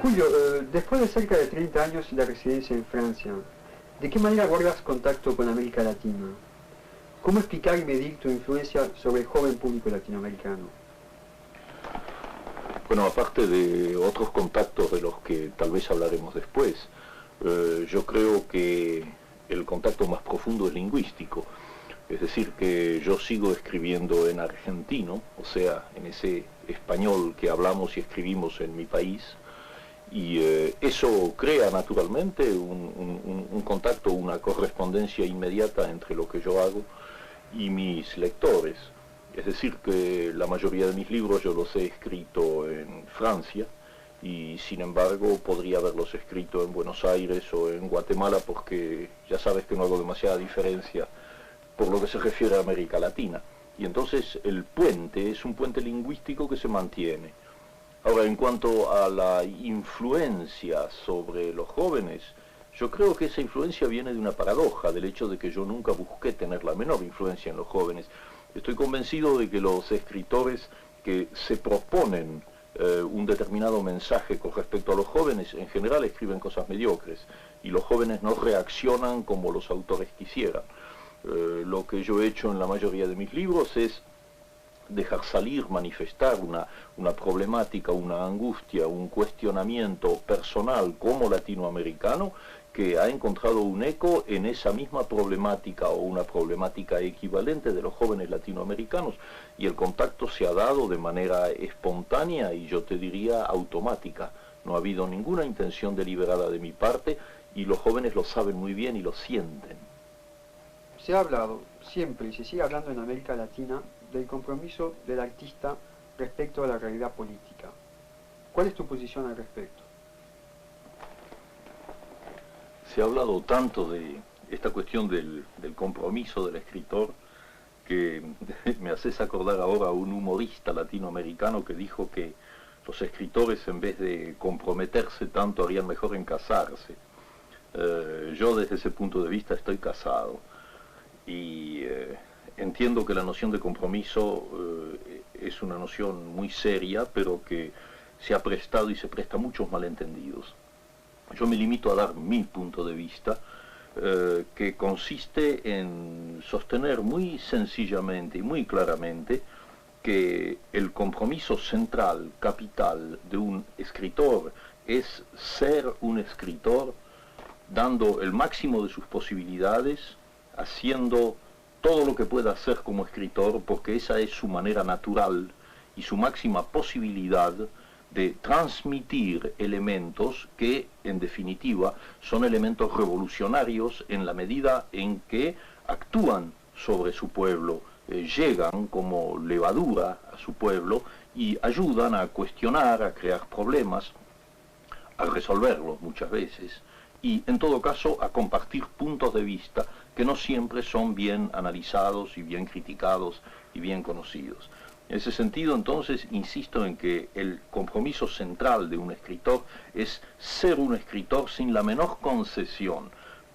Julio, después de cerca de 30 años de residencia en Francia, ¿de qué manera guardas contacto con América Latina? ¿Cómo explicar y medir tu influencia sobre el joven público latinoamericano? Bueno, aparte de otros contactos de los que tal vez hablaremos después, yo creo que el contacto más profundo es lingüístico. Es decir, que yo sigo escribiendo en argentino, o sea, en ese español que hablamos y escribimos en mi país, y eso crea naturalmente un contacto, una correspondencia inmediata entre lo que yo hago y mis lectores. Es decir, que la mayoría de mis libros yo los he escrito en Francia, y sin embargo podría haberlos escrito en Buenos Aires o en Guatemala, porque ya sabes que no hago demasiada diferencia por lo que se refiere a América Latina. Y entonces el puente es un puente lingüístico que se mantiene. Ahora, en cuanto a la influencia sobre los jóvenes, yo creo que esa influencia viene de una paradoja, del hecho de que yo nunca busqué tener la menor influencia en los jóvenes. Estoy convencido de que los escritores que se proponen un determinado mensaje con respecto a los jóvenes, en general escriben cosas mediocres, y los jóvenes no reaccionan como los autores quisieran. Lo que yo he hecho en la mayoría de mis libros es dejar salir, manifestar una problemática, una angustia, un cuestionamiento personal como latinoamericano que ha encontrado un eco en esa misma problemática o una problemática equivalente de los jóvenes latinoamericanos, y el contacto se ha dado de manera espontánea y yo te diría automática. No ha habido ninguna intención deliberada de mi parte, y los jóvenes lo saben muy bien y lo sienten. Se ha hablado siempre y se sigue hablando en América Latina del compromiso del artista respecto a la realidad política. ¿Cuál es tu posición al respecto? Se ha hablado tanto de esta cuestión del compromiso del escritor que me haces acordar ahora a un humorista latinoamericano que dijo que los escritores, en vez de comprometerse tanto, harían mejor en casarse. Yo desde ese punto de vista estoy casado y entiendo que la noción de compromiso es una noción muy seria, pero que se ha prestado y se presta a muchos malentendidos. Yo me limito a dar mi punto de vista, que consiste en sostener muy sencillamente y muy claramente que el compromiso central, capital de un escritor es ser un escritor dando el máximo de sus posibilidades, haciendo todo lo que pueda hacer como escritor, porque esa es su manera natural y su máxima posibilidad de transmitir elementos que, en definitiva, son elementos revolucionarios en la medida en que actúan sobre su pueblo, llegan como levadura a su pueblo y ayudan a cuestionar, a crear problemas, a resolverlos muchas veces, y en todo caso a compartir puntos de vista que no siempre son bien analizados y bien criticados y bien conocidos. En ese sentido, entonces, insisto en que el compromiso central de un escritor es ser un escritor sin la menor concesión,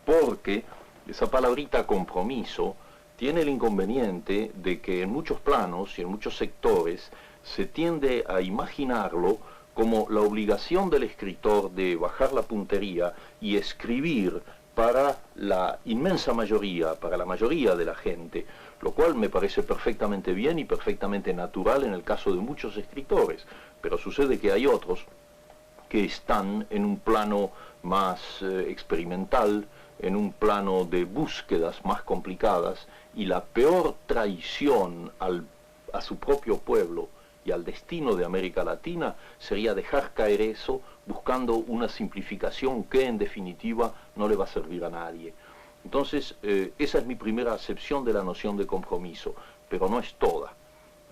porque esa palabrita compromiso tiene el inconveniente de que en muchos planos y en muchos sectores se tiende a imaginarlo como la obligación del escritor de bajar la puntería y escribir para la inmensa mayoría, para la mayoría de la gente, lo cual me parece perfectamente bien y perfectamente natural en el caso de muchos escritores, pero sucede que hay otros que están en un plano más experimental, en un plano de búsquedas más complicadas, y la peor traición a su propio pueblo y al destino de América Latina sería dejar caer eso buscando una simplificación que en definitiva no le va a servir a nadie. Entonces, esa es mi primera acepción de la noción de compromiso, pero no es toda.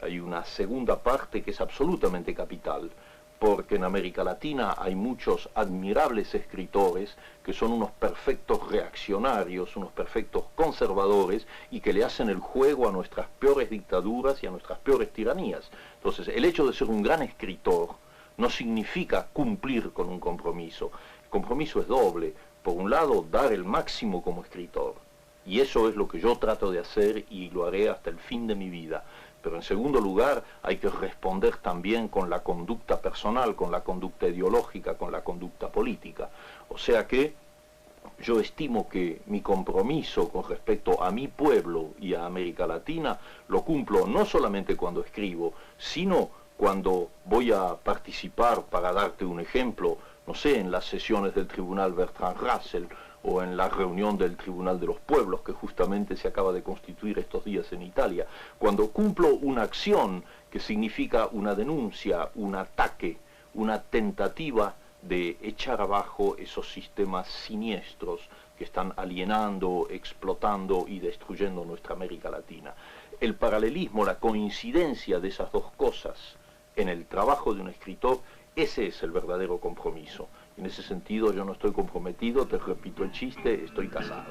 Hay una segunda parte que es absolutamente capital, porque en América Latina hay muchos admirables escritores que son unos perfectos reaccionarios, unos perfectos conservadores, y que le hacen el juego a nuestras peores dictaduras y a nuestras peores tiranías. Entonces, el hecho de ser un gran escritor no significa cumplir con un compromiso. El compromiso es doble. Por un lado, dar el máximo como escritor, y eso es lo que yo trato de hacer y lo haré hasta el fin de mi vida. Pero en segundo lugar, hay que responder también con la conducta personal, con la conducta ideológica, con la conducta política. O sea que yo estimo que mi compromiso con respecto a mi pueblo y a América Latina lo cumplo no solamente cuando escribo, sino cuando voy a participar, para darte un ejemplo, no sé, en las sesiones del Tribunal Bertrand Russell o en la reunión del Tribunal de los Pueblos que justamente se acaba de constituir estos días en Italia, cuando cumplo una acción que significa una denuncia, un ataque, una tentativa de echar abajo esos sistemas siniestros que están alienando, explotando y destruyendo nuestra América Latina. El paralelismo, la coincidencia de esas dos cosas en el trabajo de un escritor, ese es el verdadero compromiso. En ese sentido yo no estoy comprometido, te repito el chiste, estoy casado.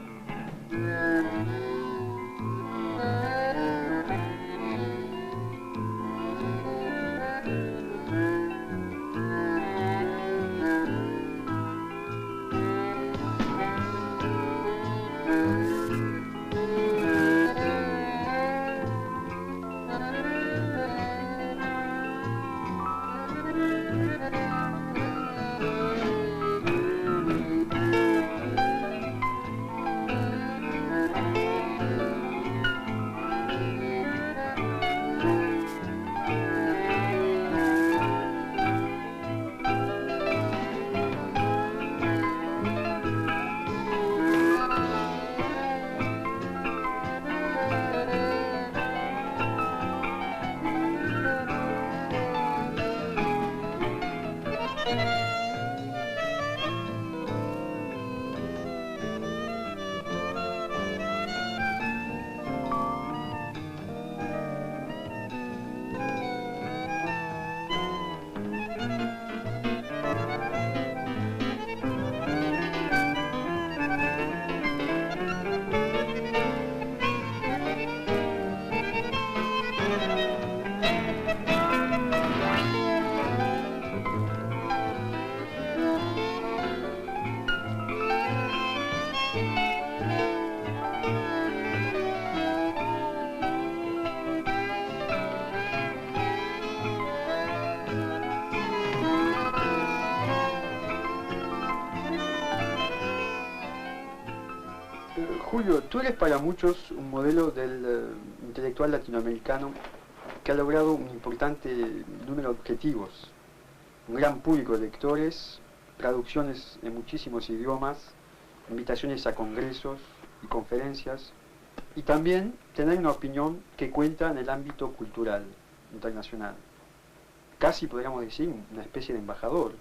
Julio, tú eres para muchos un modelo del intelectual latinoamericano que ha logrado un importante número de objetivos, un gran público de lectores, traducciones en muchísimos idiomas, invitaciones a congresos y conferencias, y también tener una opinión que cuenta en el ámbito cultural internacional. Casi podríamos decir una especie de embajador.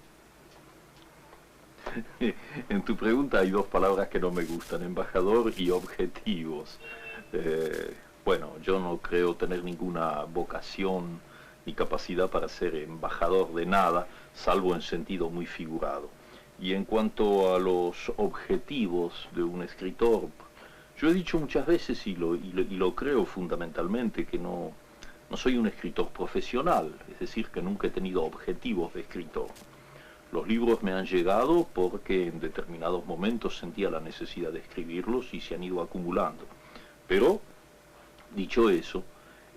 En tu pregunta hay dos palabras que no me gustan, embajador y objetivos. Bueno, yo no creo tener ninguna vocación ni capacidad para ser embajador de nada, salvo en sentido muy figurado. Y en cuanto a los objetivos de un escritor, yo he dicho muchas veces y lo creo fundamentalmente que no soy un escritor profesional, es decir, que nunca he tenido objetivos de escritor. Los libros me han llegado porque en determinados momentos sentía la necesidad de escribirlos y se han ido acumulando. Pero, dicho eso,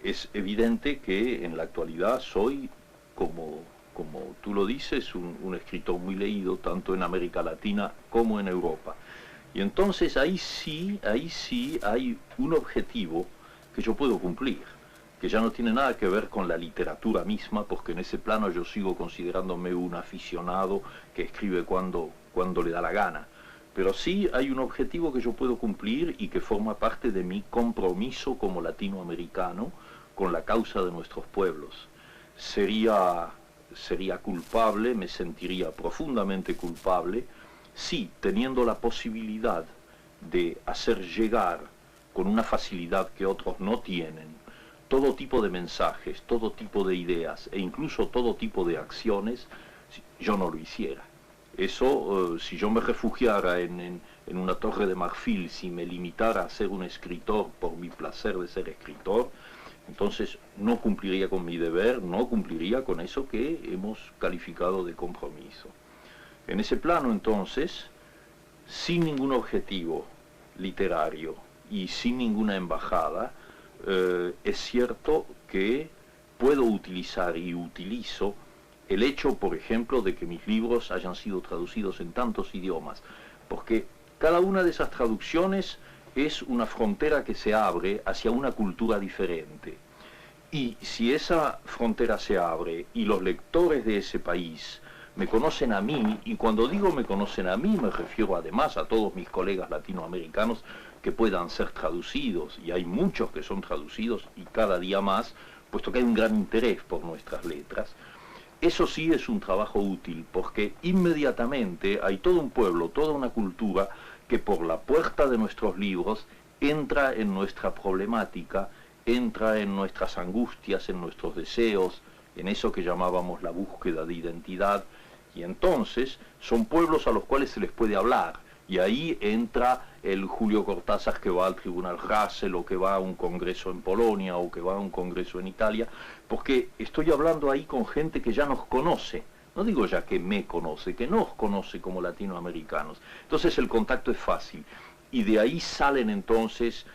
es evidente que en la actualidad soy, como tú lo dices, un escritor muy leído, tanto en América Latina como en Europa. Y entonces ahí sí hay un objetivo que yo puedo cumplir, que ya no tiene nada que ver con la literatura misma, porque en ese plano yo sigo considerándome un aficionado que escribe cuando le da la gana. Pero sí hay un objetivo que yo puedo cumplir y que forma parte de mi compromiso como latinoamericano con la causa de nuestros pueblos. Sería culpable, me sentiría profundamente culpable, si teniendo la posibilidad de hacer llegar con una facilidad que otros no tienen, todo tipo de mensajes, todo tipo de ideas e incluso todo tipo de acciones, yo no lo hiciera. Eso, si yo me refugiara en una torre de marfil, si me limitara a ser un escritor por mi placer de ser escritor, entonces no cumpliría con mi deber, no cumpliría con eso que hemos calificado de compromiso. En ese plano, entonces, sin ningún objetivo literario y sin ninguna embajada, es cierto que puedo utilizar y utilizo el hecho, por ejemplo, de que mis libros hayan sido traducidos en tantos idiomas, porque cada una de esas traducciones es una frontera que se abre hacia una cultura diferente. Y si esa frontera se abre y los lectores de ese país me conocen a mí, y cuando digo me conocen a mí me refiero además a todos mis colegas latinoamericanos que puedan ser traducidos, y hay muchos que son traducidos y cada día más, puesto que hay un gran interés por nuestras letras. Eso sí es un trabajo útil, porque inmediatamente hay todo un pueblo, toda una cultura que por la puerta de nuestros libros entra en nuestra problemática, entra en nuestras angustias, en nuestros deseos, en eso que llamábamos la búsqueda de identidad, y entonces son pueblos a los cuales se les puede hablar, y ahí entra el Julio Cortázar que va al Tribunal Russell, o que va a un congreso en Polonia, o que va a un congreso en Italia, porque estoy hablando ahí con gente que ya nos conoce, no digo ya que me conoce, que nos conoce como latinoamericanos. Entonces el contacto es fácil. Y de ahí salen entonces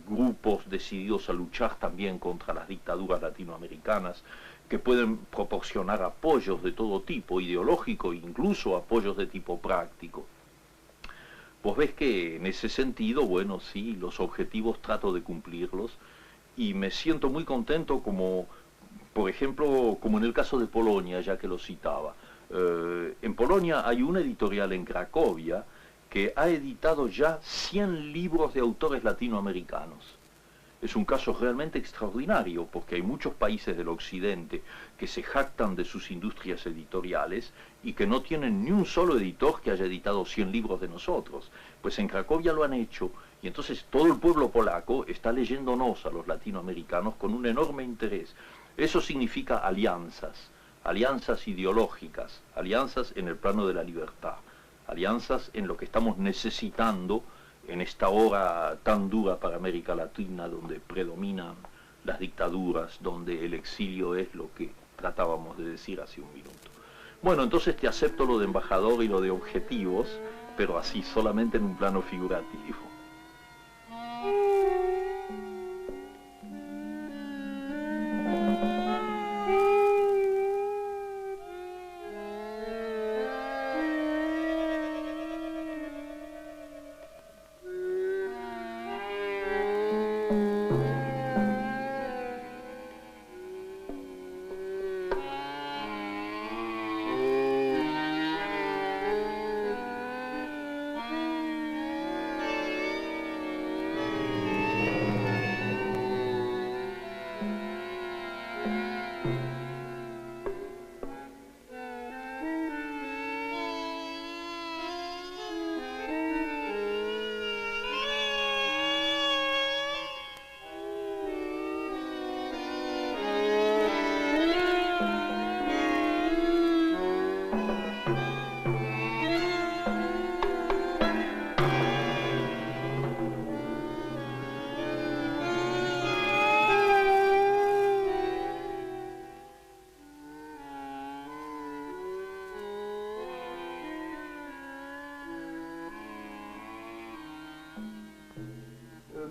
grupos decididos a luchar también contra las dictaduras latinoamericanas, que pueden proporcionar apoyos de todo tipo, ideológico, incluso apoyos de tipo práctico. Pues ves que en ese sentido, bueno, sí, los objetivos trato de cumplirlos, y me siento muy contento como, por ejemplo, como en el caso de Polonia, ya que lo citaba. En Polonia hay una editorial en Cracovia que ha editado ya 100 libros de autores latinoamericanos. Es un caso realmente extraordinario, porque hay muchos países del occidente que se jactan de sus industrias editoriales y que no tienen ni un solo editor que haya editado 100 libros de nosotros. Pues en Cracovia lo han hecho, y entonces todo el pueblo polaco está leyéndonos a los latinoamericanos con un enorme interés. Eso significa alianzas, alianzas ideológicas, alianzas en el plano de la libertad, alianzas en lo que estamos necesitando en esta hora tan dura para América Latina, donde predominan las dictaduras, donde el exilio es lo que tratábamos de decir hace un minuto. Bueno, entonces te acepto lo de embajador y lo de objetivos, pero así solamente en un plano figurativo.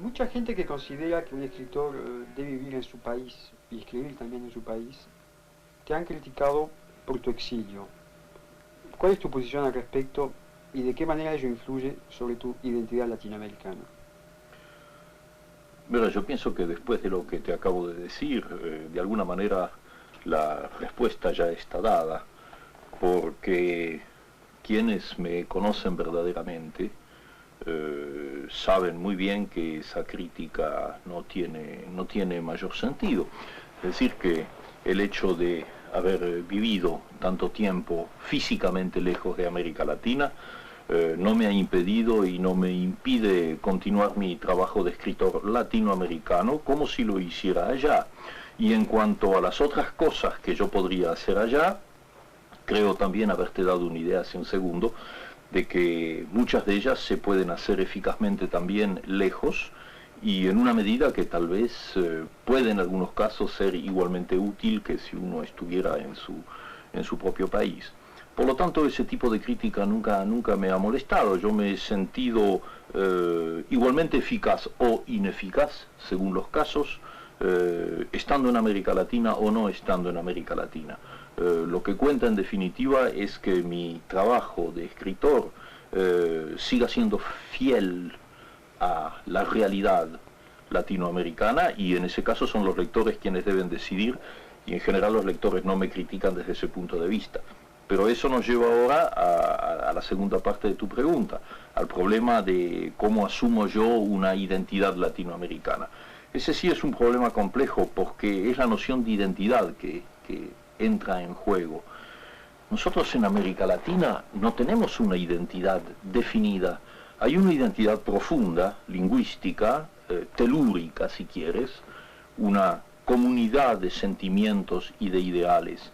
Mucha gente que considera que un escritor debe vivir en su país y escribir también en su país, te han criticado por tu exilio. ¿Cuál es tu posición al respecto y de qué manera ello influye sobre tu identidad latinoamericana? Mira, yo pienso que después de lo que te acabo de decir, de alguna manera la respuesta ya está dada, porque quienes me conocen verdaderamente saben muy bien que esa crítica no tiene mayor sentido. Es decir, que el hecho de haber vivido tanto tiempo físicamente lejos de América Latina no me ha impedido y no me impide continuar mi trabajo de escritor latinoamericano como si lo hiciera allá. Y en cuanto a las otras cosas que yo podría hacer allá, creo también haberte dado una idea hace un segundo, de que muchas de ellas se pueden hacer eficazmente también lejos, y en una medida que tal vez puede en algunos casos ser igualmente útil que si uno estuviera en su propio país. Por lo tanto, ese tipo de crítica nunca me ha molestado. Yo me he sentido igualmente eficaz o ineficaz, según los casos, estando en América Latina o no estando en América Latina. Lo que cuenta en definitiva es que mi trabajo de escritor siga siendo fiel a la realidad latinoamericana, y en ese caso son los lectores quienes deben decidir, y en general los lectores no me critican desde ese punto de vista. Pero eso nos lleva ahora a la segunda parte de tu pregunta, al problema de cómo asumo yo una identidad latinoamericana. Ese sí es un problema complejo, porque es la noción de identidad que entra en juego. Nosotros en América Latina no tenemos una identidad definida. Hay una identidad profunda, lingüística, telúrica si quieres, una comunidad de sentimientos y de ideales,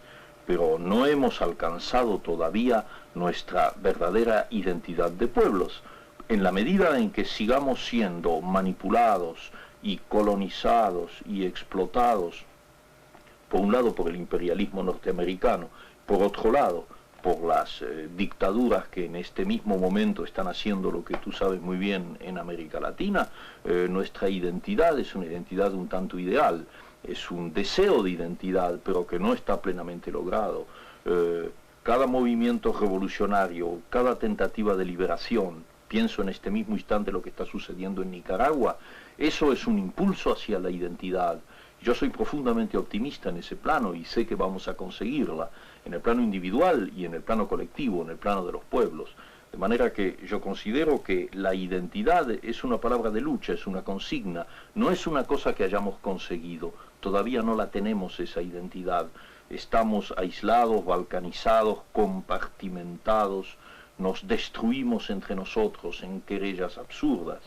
pero no hemos alcanzado todavía nuestra verdadera identidad de pueblos. En la medida en que sigamos siendo manipulados y colonizados y explotados, por un lado por el imperialismo norteamericano, por otro lado por las dictaduras que en este mismo momento están haciendo lo que tú sabes muy bien en América Latina, nuestra identidad es una identidad un tanto ideal, es un deseo de identidad, pero que no está plenamente logrado. Cada movimiento revolucionario, cada tentativa de liberación, pienso en este mismo instante lo que está sucediendo en Nicaragua, eso es un impulso hacia la identidad. Yo soy profundamente optimista en ese plano y sé que vamos a conseguirla, en el plano individual y en el plano colectivo, en el plano de los pueblos. De manera que yo considero que la identidad es una palabra de lucha, es una consigna, no es una cosa que hayamos conseguido. Todavía no la tenemos esa identidad. Estamos aislados, balcanizados, compartimentados, nos destruimos entre nosotros en querellas absurdas.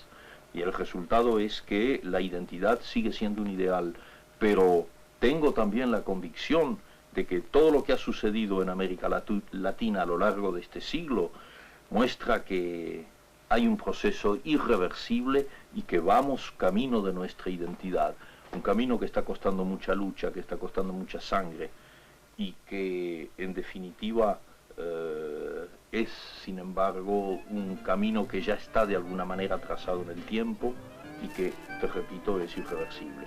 Y el resultado es que la identidad sigue siendo un ideal, pero tengo también la convicción de que todo lo que ha sucedido en América Latina a lo largo de este siglo muestra que hay un proceso irreversible y que vamos camino de nuestra identidad, un camino que está costando mucha lucha, que está costando mucha sangre y que en definitiva es sin embargo un camino que ya está de alguna manera trazado en el tiempo y que, te repito, es irreversible.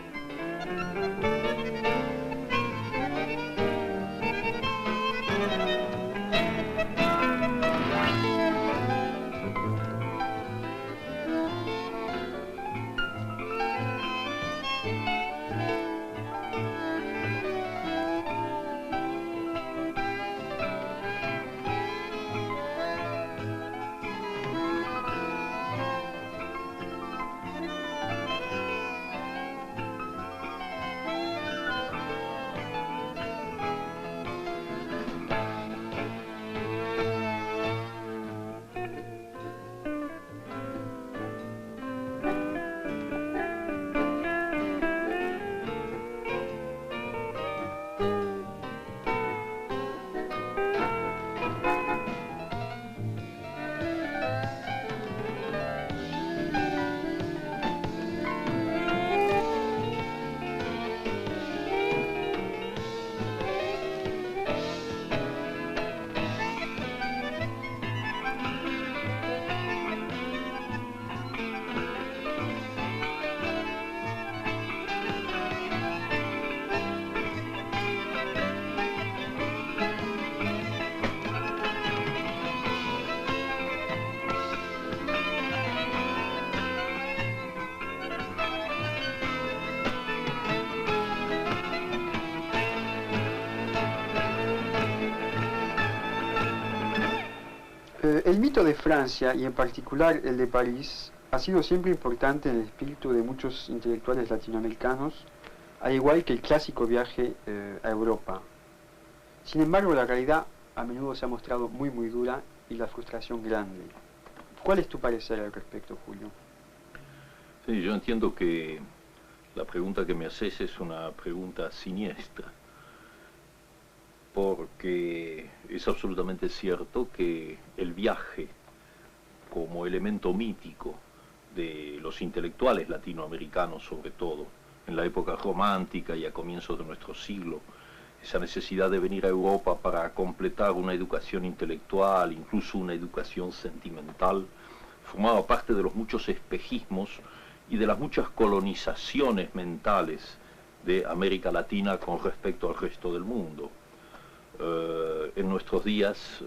El mito de Francia, y en particular el de París, ha sido siempre importante en el espíritu de muchos intelectuales latinoamericanos, al igual que el clásico viaje a Europa. Sin embargo, la realidad a menudo se ha mostrado muy dura y la frustración grande. ¿Cuál es tu parecer al respecto, Julio? Sí, yo entiendo que la pregunta que me haces es una pregunta siniestra, porque es absolutamente cierto que el viaje como elemento mítico de los intelectuales latinoamericanos, sobre todo en la época romántica y a comienzos de nuestro siglo, esa necesidad de venir a Europa para completar una educación intelectual, incluso una educación sentimental, formaba parte de los muchos espejismos y de las muchas colonizaciones mentales de América Latina con respecto al resto del mundo. En nuestros días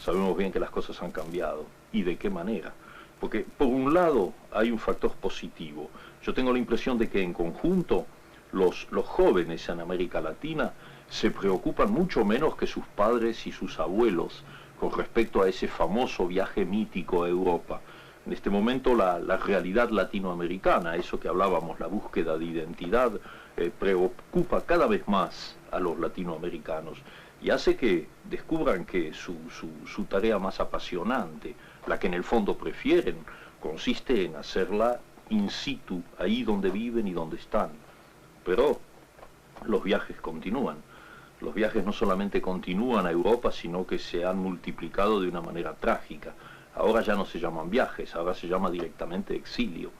sabemos bien que las cosas han cambiado. ¿Y de qué manera? Porque por un lado hay un factor positivo. Yo tengo la impresión de que en conjunto los jóvenes en América Latina se preocupan mucho menos que sus padres y sus abuelos con respecto a ese famoso viaje mítico a Europa. En este momento la realidad latinoamericana, eso que hablábamos, la búsqueda de identidad, preocupa cada vez más a los latinoamericanos y hace que descubran que su tarea más apasionante, la que en el fondo prefieren, consiste en hacerla in situ, ahí donde viven y donde están. Pero los viajes continúan. Los viajes no solamente continúan a Europa, sino que se han multiplicado de una manera trágica. Ahora ya no se llaman viajes, ahora se llama directamente exilio.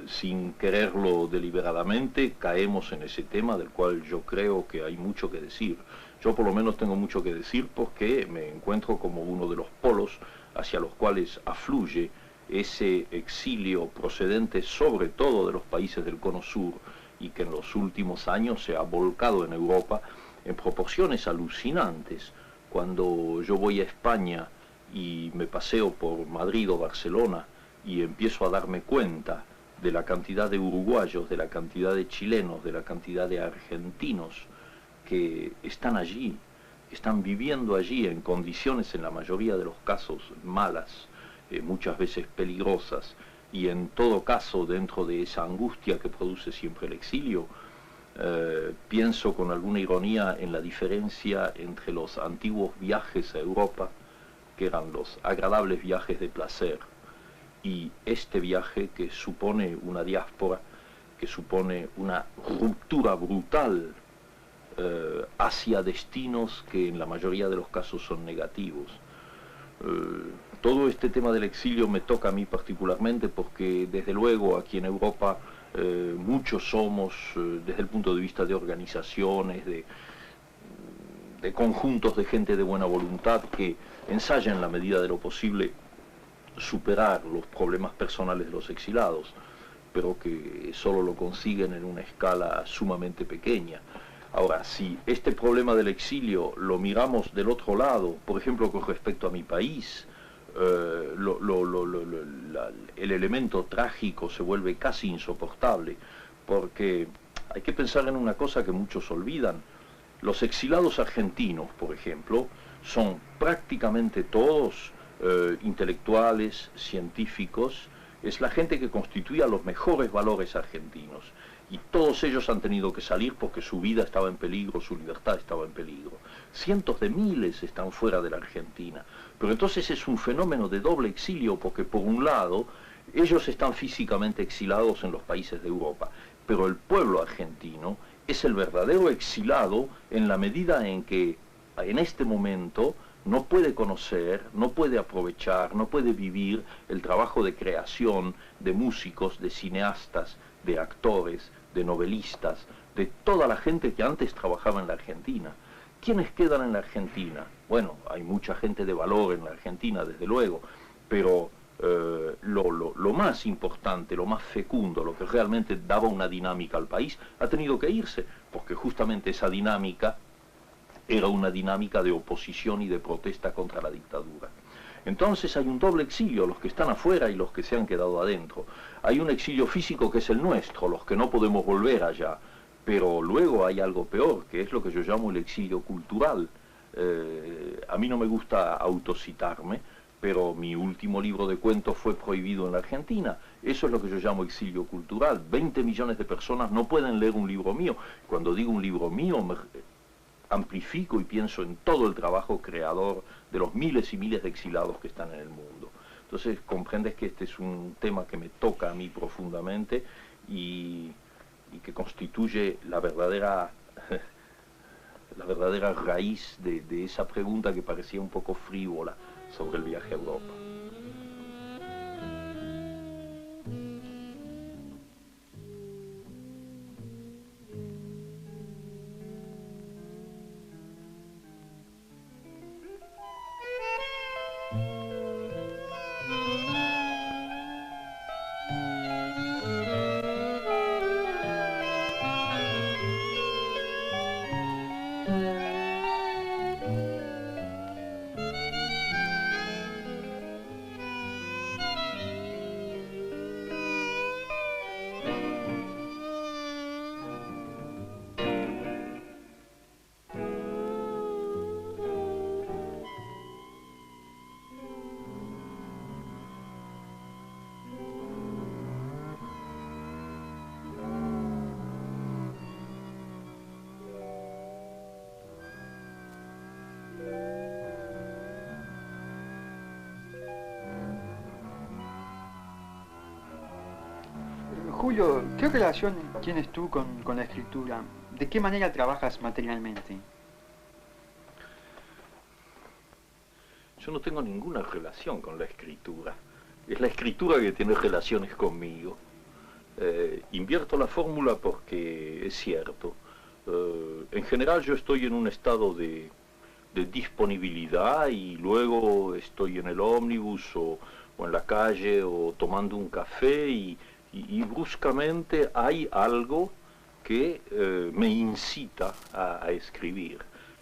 Sin quererlo deliberadamente, caemos en ese tema del cual yo creo que hay mucho que decir. Yo por lo menos tengo mucho que decir porque me encuentro como uno de los polos hacia los cuales afluye ese exilio procedente sobre todo de los países del Cono Sur y que en los últimos años se ha volcado en Europa en proporciones alucinantes. Cuando yo voy a España y me paseo por Madrid o Barcelona y empiezo a darme cuenta de la cantidad de uruguayos, de la cantidad de chilenos, de la cantidad de argentinos que están allí, están viviendo allí en condiciones en la mayoría de los casos malas, muchas veces peligrosas, y en todo caso dentro de esa angustia que produce siempre el exilio, pienso con alguna ironía en la diferencia entre los antiguos viajes a Europa, que eran los agradables viajes de placer, y este viaje que supone una diáspora, que supone una ruptura brutal hacia destinos que en la mayoría de los casos son negativos. Todo este tema del exilio me toca a mí particularmente porque desde luego aquí en Europa muchos somos, desde el punto de vista de organizaciones, de conjuntos de gente de buena voluntad que ensayan en la medida de lo posible superar los problemas personales de los exilados, pero que solo lo consiguen en una escala sumamente pequeña. Ahora, si este problema del exilio lo miramos del otro lado, por ejemplo con respecto a mi país, el elemento trágico se vuelve casi insoportable, porque hay que pensar en una cosa que muchos olvidan. Los exilados argentinos, por ejemplo, son prácticamente todos intelectuales, científicos, es la gente que constituía los mejores valores argentinos. Y todos ellos han tenido que salir porque su vida estaba en peligro, su libertad estaba en peligro. Cientos de miles están fuera de la Argentina. Pero entonces es un fenómeno de doble exilio porque por un lado ellos están físicamente exilados en los países de Europa, pero el pueblo argentino es el verdadero exilado en la medida en que en este momento no puede conocer, no puede aprovechar, no puede vivir el trabajo de creación de músicos, de cineastas, de actores, de novelistas, de toda la gente que antes trabajaba en la Argentina. ¿Quiénes quedan en la Argentina? Bueno, hay mucha gente de valor en la Argentina, desde luego, pero lo más importante, lo más fecundo, lo que realmente daba una dinámica al país, ha tenido que irse, porque justamente esa dinámica era una dinámica de oposición y de protesta contra la dictadura. Entonces hay un doble exilio, los que están afuera y los que se han quedado adentro. Hay un exilio físico que es el nuestro, los que no podemos volver allá, pero luego hay algo peor, que es lo que yo llamo el exilio cultural. A mí no me gusta autocitarme, pero mi último libro de cuentos fue prohibido en la Argentina. Eso es lo que yo llamo exilio cultural. 20 millones de personas no pueden leer un libro mío. Cuando digo un libro mío, amplifico y pienso en todo el trabajo creador de los miles y miles de exilados que están en el mundo. Entonces comprendes que este es un tema que me toca a mí profundamente y que constituye la verdadera raíz de esa pregunta que parecía un poco frívola sobre el viaje a Europa. Julio, ¿qué relación tienes tú con la escritura? ¿De qué manera trabajas materialmente? Yo no tengo ninguna relación con la escritura. Es la escritura que tiene relaciones conmigo. Invierto la fórmula porque es cierto. En general yo estoy en un estado de disponibilidad y luego estoy en el ómnibus o en la calle o tomando un café y bruscamente hay algo que me incita a escribir.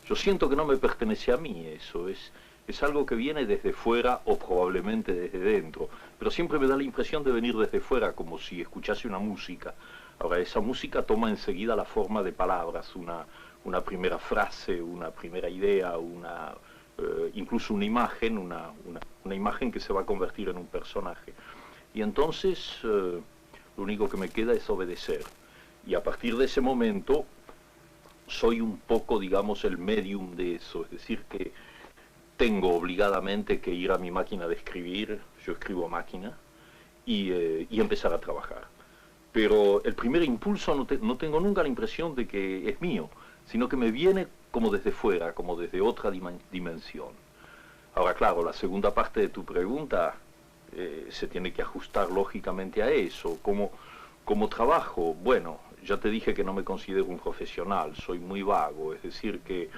Yo siento que no me pertenece a mí eso, es algo que viene desde fuera o probablemente desde dentro, pero siempre me da la impresión de venir desde fuera, como si escuchase una música. Ahora, esa música toma enseguida la forma de palabras, una primera frase, una primera idea, incluso una imagen, una imagen que se va a convertir en un personaje. Y entonces lo único que me queda es obedecer. Y a partir de ese momento soy un poco, digamos, el medium de eso, es decir, que tengo obligadamente que ir a mi máquina de escribir, yo escribo a máquina, y empezar a trabajar. Pero el primer impulso no tengo nunca la impresión de que es mío, sino que me viene como desde fuera, como desde otra dimensión. Ahora, claro, la segunda parte de tu pregunta se tiene que ajustar lógicamente a eso. ¿Cómo trabajo? Bueno, ya te dije que no me considero un profesional, soy muy vago, es decir que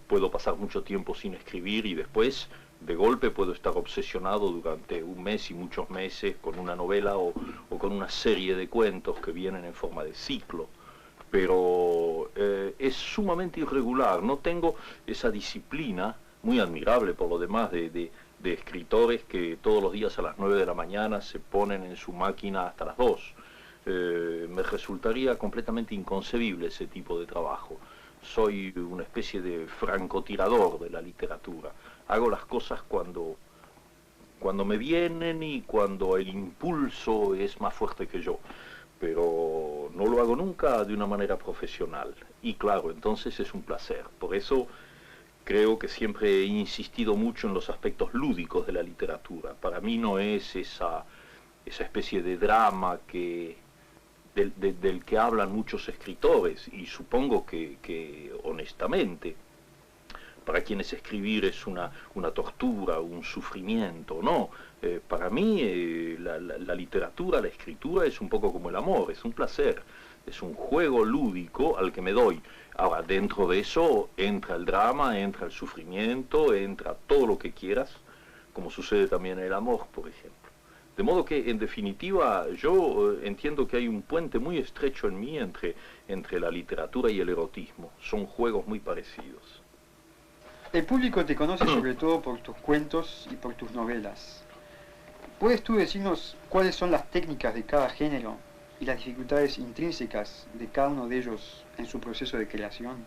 puedo pasar mucho tiempo sin escribir y después de golpe puedo estar obsesionado durante un mes y muchos meses con una novela o con una serie de cuentos que vienen en forma de ciclo. Pero es sumamente irregular, no tengo esa disciplina, muy admirable por lo demás, de escritores que todos los días a las 9 de la mañana se ponen en su máquina hasta las 2. Me resultaría completamente inconcebible ese tipo de trabajo. Soy una especie de francotirador de la literatura. Hago las cosas cuando me vienen y cuando el impulso es más fuerte que yo. Pero no lo hago nunca de una manera profesional. Y claro, entonces es un placer. Por eso creo que siempre he insistido mucho en los aspectos lúdicos de la literatura. Para mí no es esa especie de drama del que hablan muchos escritores, y supongo que honestamente, para quienes escribir es una tortura, un sufrimiento, no. Para mí la literatura, la escritura es un poco como el amor, es un placer, es un juego lúdico al que me doy. Ahora, dentro de eso entra el drama, entra el sufrimiento, entra todo lo que quieras, como sucede también en el amor, por ejemplo. De modo que, en definitiva, yo entiendo que hay un puente muy estrecho en mí entre la literatura y el erotismo. Son juegos muy parecidos. El público te conoce sobre todo por tus cuentos y por tus novelas. ¿Puedes tú decirnos cuáles son las técnicas de cada género y las dificultades intrínsecas de cada uno de ellos en su proceso de creación?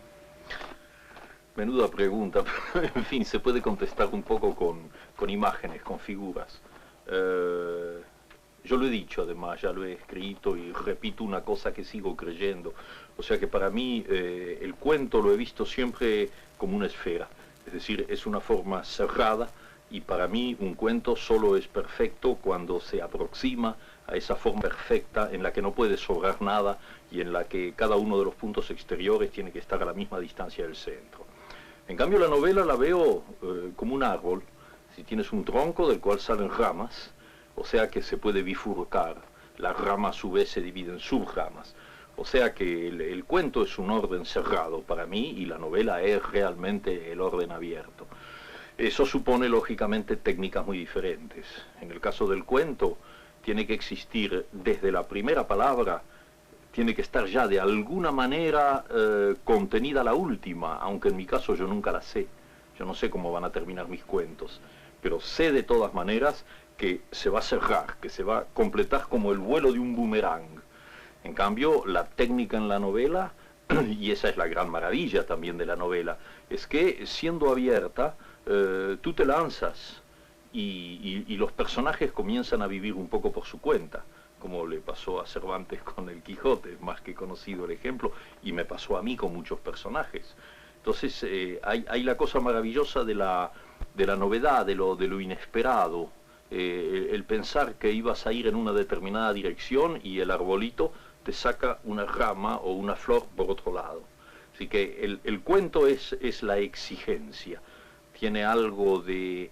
Menuda pregunta, pero en fin, se puede contestar un poco con imágenes, con figuras. Yo lo he dicho, además, ya lo he escrito y repito una cosa que sigo creyendo. O sea que para mí el cuento lo he visto siempre como una esfera. Es decir, es una forma cerrada y para mí un cuento solo es perfecto cuando se aproxima a esa forma perfecta en la que no puede sobrar nada y en la que cada uno de los puntos exteriores tiene que estar a la misma distancia del centro. En cambio la novela la veo como un árbol. Si tienes un tronco del cual salen ramas, o sea que se puede bifurcar, la rama a su vez se divide en subramas. O sea que el cuento es un orden cerrado para mí y la novela es realmente el orden abierto. Eso supone lógicamente técnicas muy diferentes. En el caso del cuento tiene que existir desde la primera palabra, tiene que estar ya de alguna manera contenida la última, aunque en mi caso yo nunca la sé. Yo no sé cómo van a terminar mis cuentos, pero sé de todas maneras que se va a cerrar, que se va a completar como el vuelo de un boomerang. En cambio, la técnica en la novela, y esa es la gran maravilla también de la novela, es que siendo abierta, tú te lanzas y los personajes comienzan a vivir un poco por su cuenta, como le pasó a Cervantes con el Quijote, más que conocido el ejemplo, y me pasó a mí con muchos personajes. Entonces hay la cosa maravillosa de la novedad, de lo inesperado, el pensar que ibas a ir en una determinada dirección y el arbolito te saca una rama o una flor por otro lado. Así que el cuento es la exigencia, tiene algo de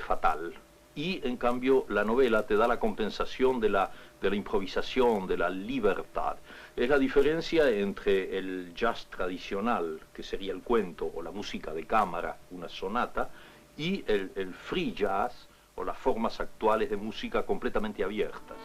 fatal. Y en cambio la novela te da la compensación de la improvisación, de la libertad. Es la diferencia entre el jazz tradicional, que sería el cuento, o la música de cámara, una sonata, y el free jazz, o las formas actuales de música completamente abiertas.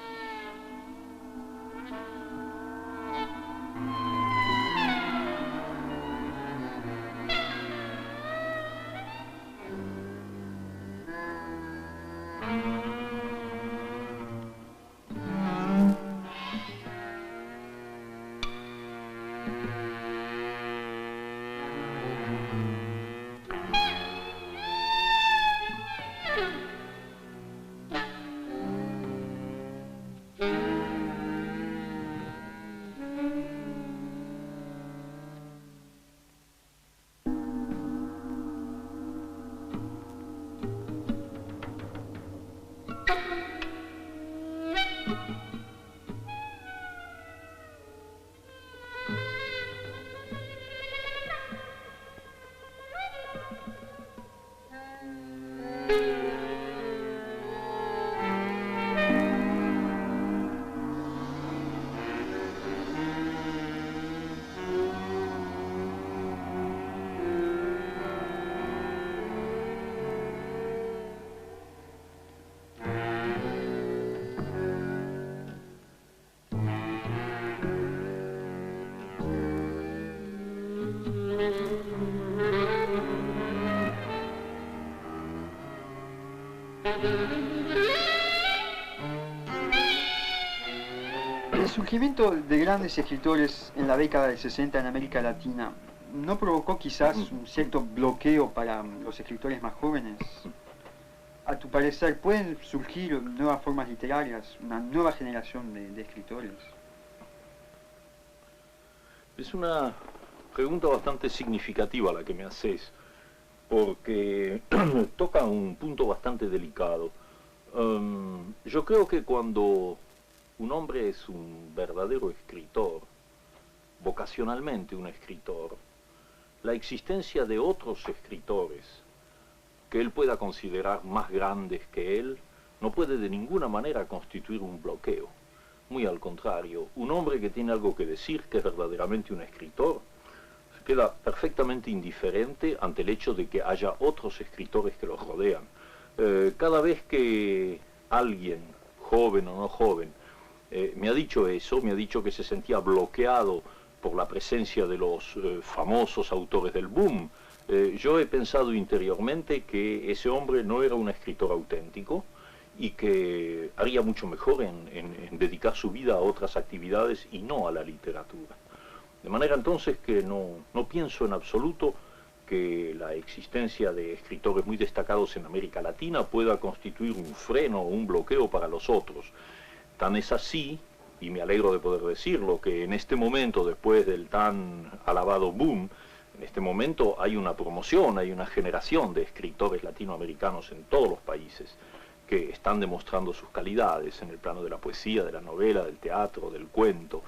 El surgimiento de grandes escritores en la década del 60 en América Latina ¿no provocó quizás un cierto bloqueo para los escritores más jóvenes? A tu parecer, ¿pueden surgir nuevas formas literarias, una nueva generación de escritores? Es una pregunta bastante significativa la que me haces, porque toca un punto bastante delicado. Yo creo que cuando un hombre es un verdadero escritor, vocacionalmente un escritor, la existencia de otros escritores que él pueda considerar más grandes que él no puede de ninguna manera constituir un bloqueo. Muy al contrario, un hombre que tiene algo que decir, que es verdaderamente un escritor, se queda perfectamente indiferente ante el hecho de que haya otros escritores que lo rodean. Cada vez que alguien, joven o no joven, me ha dicho eso, me ha dicho que se sentía bloqueado por la presencia de los famosos autores del boom, yo he pensado interiormente que ese hombre no era un escritor auténtico y que haría mucho mejor en dedicar su vida a otras actividades y no a la literatura. De manera entonces que no pienso en absoluto que la existencia de escritores muy destacados en América Latina pueda constituir un freno o un bloqueo para los otros. Tan es así, y me alegro de poder decirlo, que en este momento, después del tan alabado boom, en este momento hay una promoción, hay una generación de escritores latinoamericanos en todos los países que están demostrando sus calidades en el plano de la poesía, de la novela, del teatro, del cuento,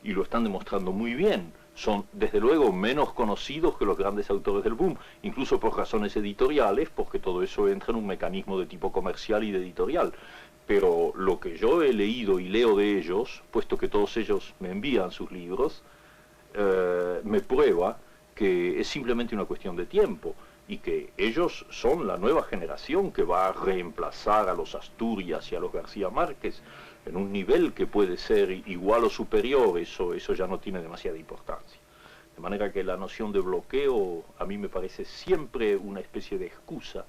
y lo están demostrando muy bien. Son, desde luego, menos conocidos que los grandes autores del boom, incluso por razones editoriales, porque todo eso entra en un mecanismo de tipo comercial y de editorial. Pero lo que yo he leído y leo de ellos, puesto que todos ellos me envían sus libros, me prueba que es simplemente una cuestión de tiempo y que ellos son la nueva generación que va a reemplazar a los Asturias y a los García Márquez en un nivel que puede ser igual o superior. Eso ya no tiene demasiada importancia. De manera que la noción de bloqueo a mí me parece siempre una especie de excusa,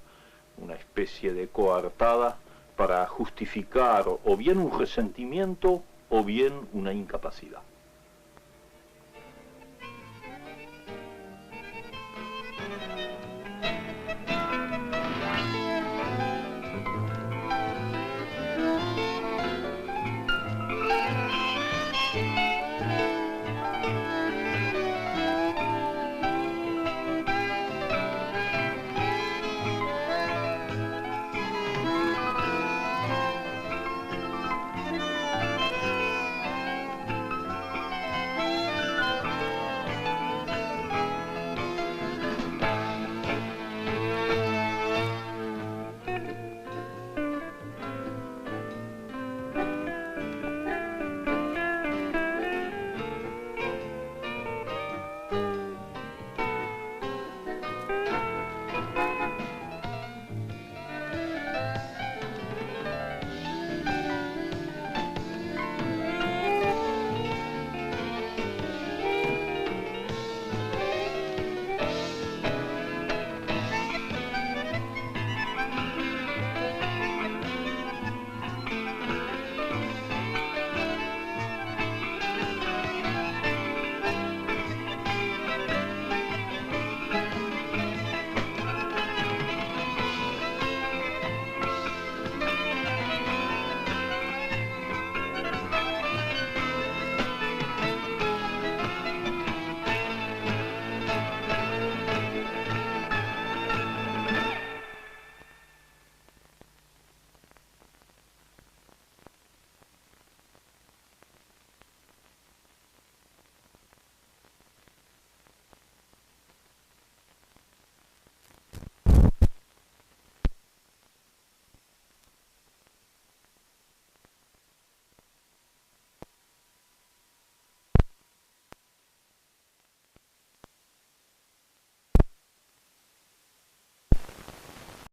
una especie de coartada para justificar o bien un resentimiento o bien una incapacidad.